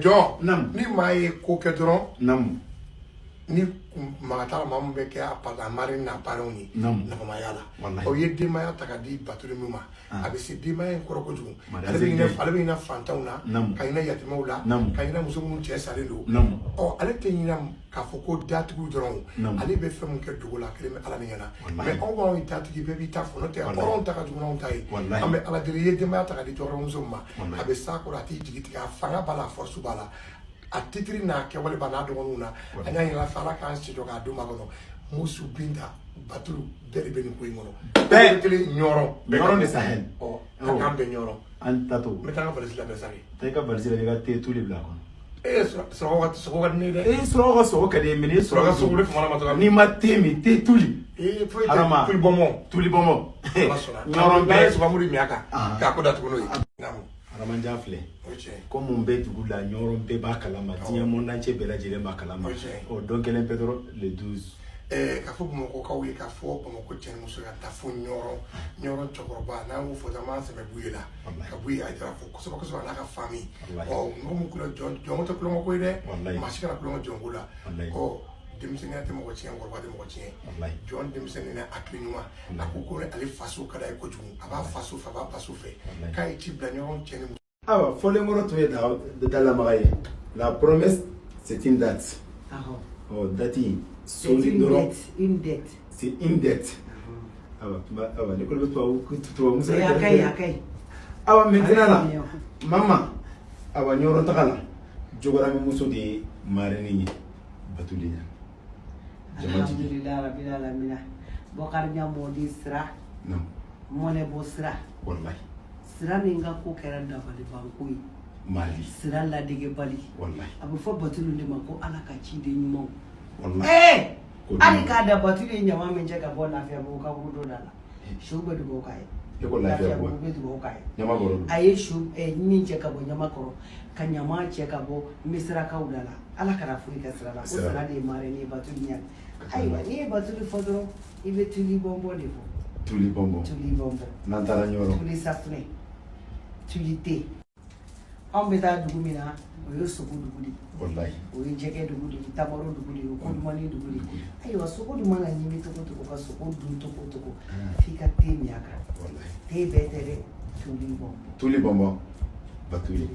Djon, ni mai kokedron, ni magata mamu beke apala mari na paroni na mayala o yeddi maya takadi baturi muma abisi di maya koroko jugu ale na fantawna kayina yatimawla kayina musumu chesarelo o ale tenyina kafoko datugu dron ale be femu ke dugola kreme ala nyana mais on va itati be bi tafono te on taka jugu non tay ambe ala de yeddi maya takadi joro musumma abe sakura ti jigitiga fanga bala force bala a titri na ke wale bana do na anya ila fala kan ci joga do magono musu binda batulu deri ben ko ngono be Nioro de Sahel o kambe Nioro antato metanga Brazil be sari te ka Brazil ga te tous les blancs so ga ne de so ka de mini so ga so le fama ma to ni matemi te tuli foi tuli bomo Nioro be so ba muri miaka ka ko datu no namu Adamadjan filɛ comme on bɛ dugu la Nioro bɛɛ b'a kalama diɲɛ monde entier bɛɛ lajɛlen b'a kalama o don kelen pe dɔrɔn le 12 ka fɔ Bamakɔ kaw ye ka fɔ Bamakɔ cɛ muso ka taa fo Nioro cɛkɔrɔba n'an ko fɔ zaman sɛbɛ buye la ka buye a jira fɔ kosɛbɛ kosɛbɛ n'a ka famille mɔgɔ mun kula Djon tɛ kulɔŋɔ ko ye dɛ maa si kana kulɔŋɔ Djon ko la denmisɛnninya tɛ mɔgɔ tiɲɛ kɔrɔba tɛ mɔgɔ tiɲɛ Djon denmisɛnninya hakili ɲuman a ko ko ale faso ka d'a ye kojugu a b'a faso fɛ a b'a baso fɛ k'a ye ci bila Nioro cɛ ni awa fɔlenkɔrɔ tun ye dalamaga ye la promesse c'est une date date in soli dɔrɔn c'est une dette awa l'école bɛ tubabu muso awa maintenant la mama awa Nioro taga la jogorami muso de ye marraine ye Batuli alhamdulillah rabbil alamin bokar nyamo di sira mone bo sira wallahi sira min ga ko kɛra dabali banko ye mali sira ladege bali wallahi a bɛ fɔ Batuli de ma ko ala ka ciden ɲumanw wallahi ali k'a da Batuli ɲama min cɛ ka bɔ lafiya bɔ ka wudo da la su bɛ dugawu k'a ye lafiya bɔ bɛ dugawu k'a ye a ye su min cɛ ka bɔ ɲamakɔrɔ ka ɲama cɛ ka bɔ misirakaw da la ala kana foyi ka sira la ko sira de ye marraine ye Batuli ɲa ayiwa n'i ye Batuli fɔ dɔrɔn i bɛ tuli bɔnbɔn de fɔ tuli bɔnbɔn n'an taara Nioro tuli safunɛ tuli te anw bɛ taa dugu min na o ye sogo dugu de wallahi o ye jɛgɛ dugu de ye tamaro dugu de ye o kodumani dugu de ye ayiwa sogo dun mana ɲimi togo togo ka sogo dun togo togo f'i ka te min a kan te bɛɛ tɛ dɛ tuli bɔnbɔn Batuli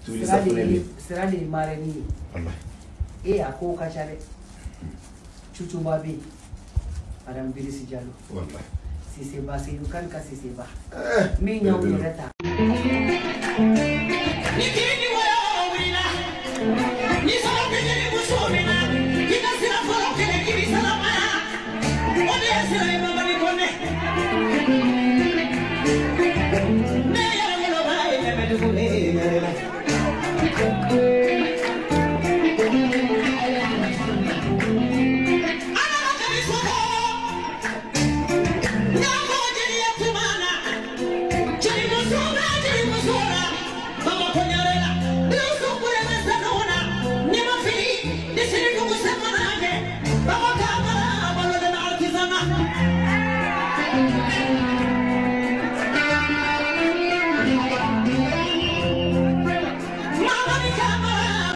tuli safunɛ sira de ye marraine ye wallahi a ko ka ca dɛ cucuba bɛ yen madame Birisi Jalo wallahi Siseba Seydou Kane ka Siseba min y'anw yɛrɛ ta